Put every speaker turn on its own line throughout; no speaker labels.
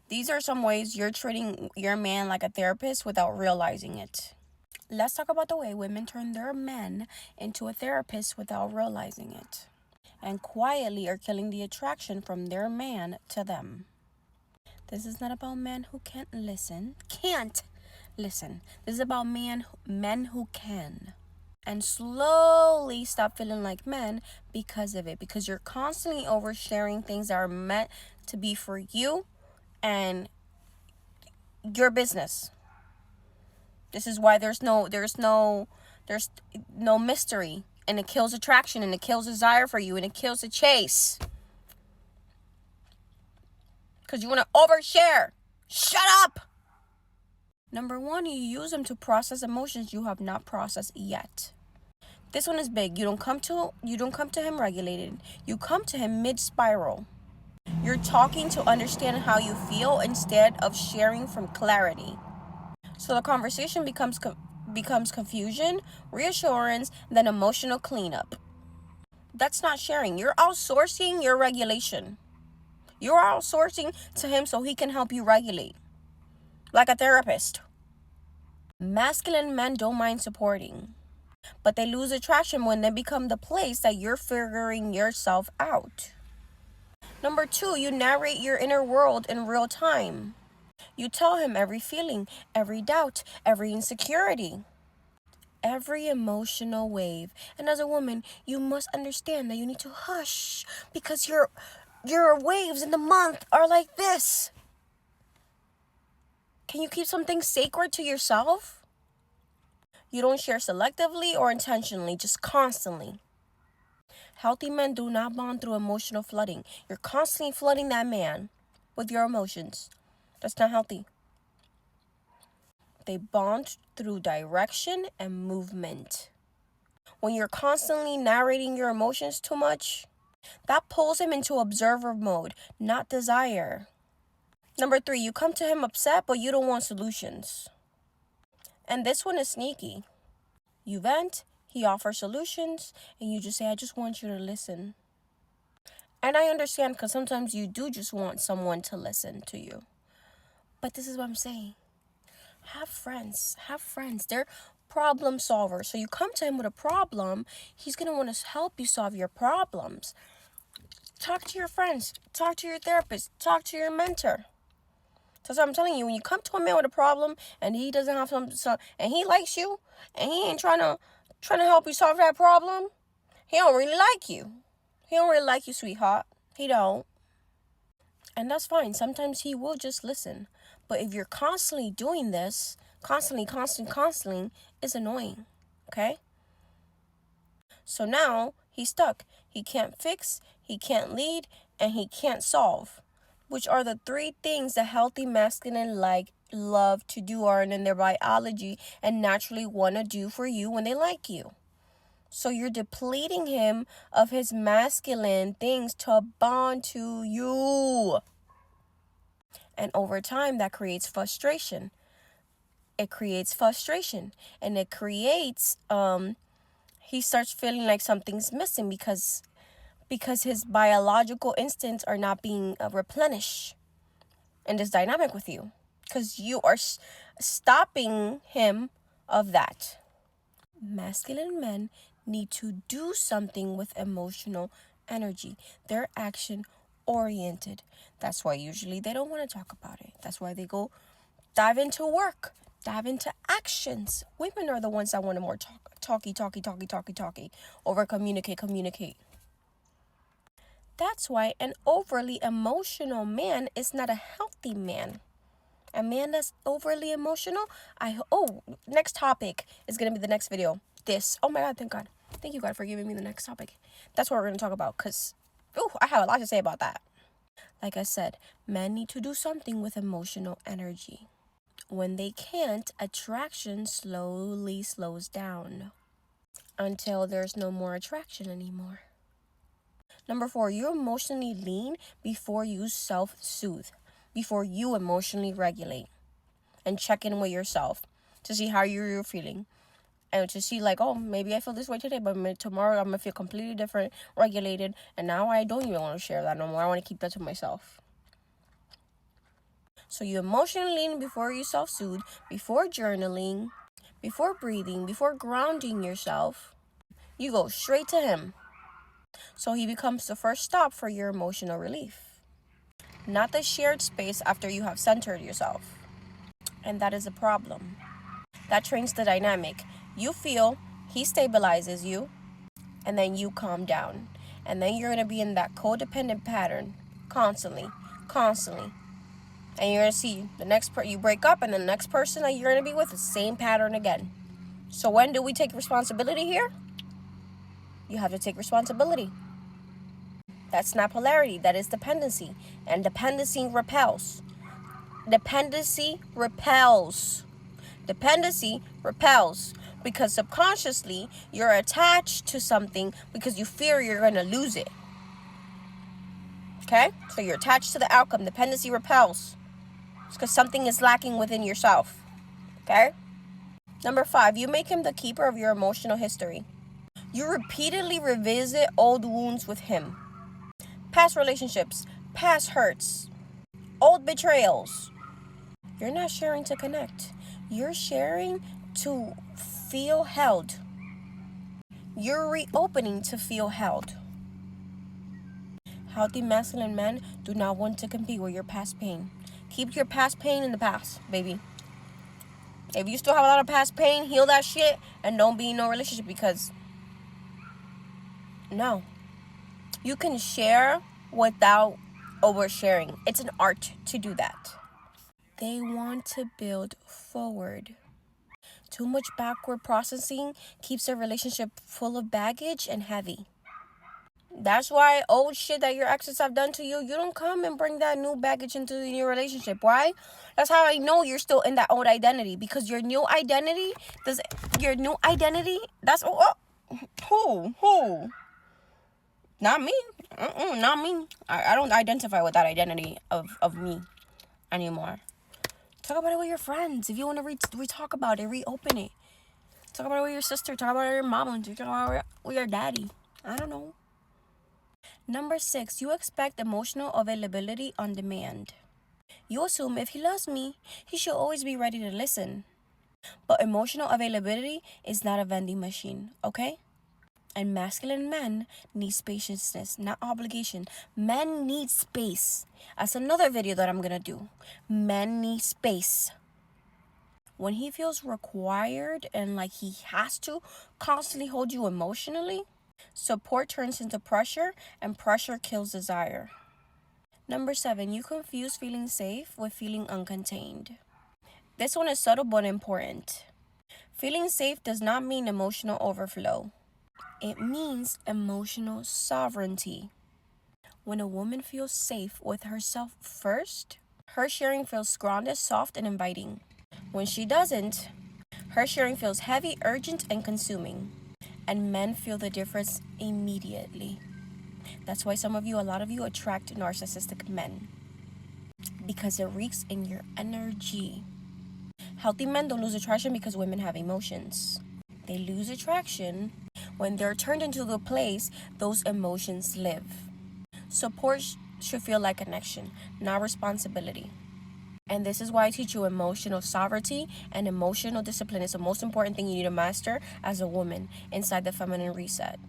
These are some ways you're treating your man like a therapist without realizing it. Let's talk about the way women turn their men into a therapist without realizing it, and quietly are killing the attraction from their man to them. This is not about men who can't listen. This is about men who can. And slowly stop feeling like men because of it. Because you're constantly oversharing things that are meant to be for you and your business. This is why there's no mystery, and it kills attraction, and it kills desire for you, and it kills the chase. Because you want to overshare. Shut up. Number 1, you use them to process emotions you have not processed yet. This one is big. You don't come to him regulated. You come to him mid-spiral. You're talking to understand how you feel instead of sharing from clarity. So the conversation becomes confusion, reassurance, then emotional cleanup. That's not sharing. You're outsourcing your regulation. You're outsourcing to him so he can help you regulate. Like a therapist. Masculine men don't mind supporting, but they lose attraction when they become the place that you're figuring yourself out. Number 2, you narrate your inner world in real time. You tell him every feeling, every doubt, every insecurity, every emotional wave. And as a woman, you must understand that you need to hush because your waves in the month are like this. Can you keep something sacred to yourself? You don't share selectively or intentionally, just constantly. Healthy men do not bond through emotional flooding. You're constantly flooding that man with your emotions. That's not healthy. They bond through direction and movement. When you're constantly narrating your emotions too much, that pulls him into observer mode, not desire. Number 3, you come to him upset, but you don't want solutions. And this one is sneaky. You vent, he offers solutions, and you just say, I just want you to listen. And I understand, because sometimes you do just want someone to listen to you. But this is what I'm saying. Have friends. They're problem solvers. So you come to him with a problem, he's going to want to help you solve your problems. Talk to your friends. Talk to your therapist. Talk to your mentor. That's what I'm telling you. When you come to a man with a problem and he doesn't have some and he likes you and he ain't trying to help you solve that problem, he don't really like you. He don't really like you, sweetheart. He don't. And that's fine. Sometimes he will just listen. But if you're constantly doing this, constantly, it's annoying. Okay? So now he's stuck. He can't fix, he can't lead, and he can't solve. Which are the 3 things that healthy masculine love to do, are in their biology and naturally want to do for you when they like you. So you're depleting him of his masculine things to bond to you. And over time, that creates frustration. And it creates, he starts feeling like something's missing because his biological instincts are not being replenished in this dynamic with you. Because you are stopping him of that. Masculine men need to do something with emotional energy. They're action oriented. That's why usually they don't want to talk about it. That's why they go dive into work, dive into actions. Women are the ones that want to more talky, over communicate. That's why an overly emotional man is not a healthy man. A man that's overly emotional, next topic is going to be the next video. Oh my God, thank God. Thank you, God, for giving me the next topic. That's what we're going to talk about, because, I have a lot to say about that. Like I said, men need to do something with emotional energy. When they can't, attraction slowly slows down until there's no more attraction anymore. Number 4, you emotionally lean before you self-soothe, before you emotionally regulate and check in with yourself to see how you're feeling. And to see maybe I feel this way today, but tomorrow I'm going to feel completely different, regulated, and now I don't even want to share that no more. I want to keep that to myself. So you emotionally lean before you self-soothe, before journaling, before breathing, before grounding yourself. You go straight to him. So he becomes the first stop for your emotional relief, not the shared space after you have centered yourself. And that is a problem. That trains the dynamic. You feel, he stabilizes you, and then you calm down. And then you're going to be in that codependent pattern constantly. And you're going to see the next you break up, and the next person that you're going to be with, the same pattern again. So when do we take responsibility here? You have to take responsibility. That's not polarity. That is dependency. And dependency repels. Dependency repels. Dependency repels. Because subconsciously, you're attached to something because you fear you're going to lose it. Okay? So you're attached to the outcome. Dependency repels. It's because something is lacking within yourself. Okay? Number 5, you make him the keeper of your emotional history. You repeatedly revisit old wounds with him. Past relationships, past hurts, old betrayals. You're not sharing to connect. You're sharing to feel held. You're reopening to feel held. Healthy masculine men do not want to compete with your past pain. Keep your past pain in the past, baby. If you still have a lot of past pain, heal that shit and don't be in no relationship, because no. You can share without oversharing. It's an art to do that. They want to build forward. Too much backward processing keeps a relationship full of baggage and heavy. That's why old shit that your exes have done to you, you don't come and bring that new baggage into your relationship. Why? That's how I know you're still in that old identity. Because your new identity, that's, who? Not me. Not me. I don't identify with that identity of me anymore. Talk about it with your friends. If you want to talk about it, reopen it. Talk about it with your sister. Talk about it with your mom. Talk about it with your daddy. I don't know. Number 6, you expect emotional availability on demand. You assume if he loves me, he should always be ready to listen. But emotional availability is not a vending machine, okay? And masculine men need spaciousness, not obligation. Men need space. That's another video that I'm gonna do. Men need space. When he feels required and like he has to constantly hold you emotionally, support turns into pressure, and pressure kills desire. Number 7, you confuse feeling safe with feeling uncontained. This one is subtle but important. Feeling safe does not mean emotional overflow. It means emotional sovereignty. When a woman feels safe with herself first, her sharing feels grounded, soft, and inviting. When she doesn't, her sharing feels heavy, urgent, and consuming. And men feel the difference immediately. That's why a lot of you attract narcissistic men. Because it reeks in your energy. Healthy men don't lose attraction because women have emotions. They lose attraction when they're turned into the place those emotions live. Support should feel like connection, not responsibility. And this is why I teach you emotional sovereignty and emotional discipline. It's the most important thing you need to master as a woman inside the feminine reset.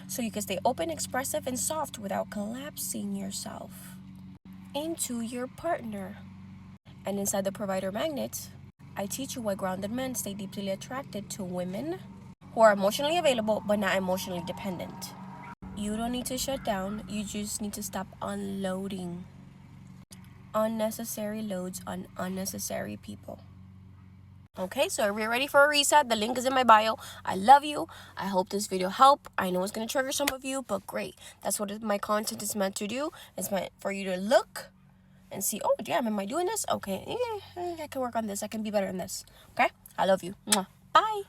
So you can stay open, expressive, and soft without collapsing yourself into your partner. And inside the provider magnet, I teach you why grounded men stay deeply attracted to women who are emotionally available but not emotionally dependent. You don't need to shut down. You just need to stop unloading unnecessary loads on unnecessary people. Okay, so are we ready for a reset? The link is in my bio. I love you. I hope this video helped. I know it's going to trigger some of you, but great. That's what my content is meant to do. It's meant for you to look and see, oh, damn, am I doing this? Okay, I can work on this. I can be better in this. Okay, I love you. Mwah. Bye.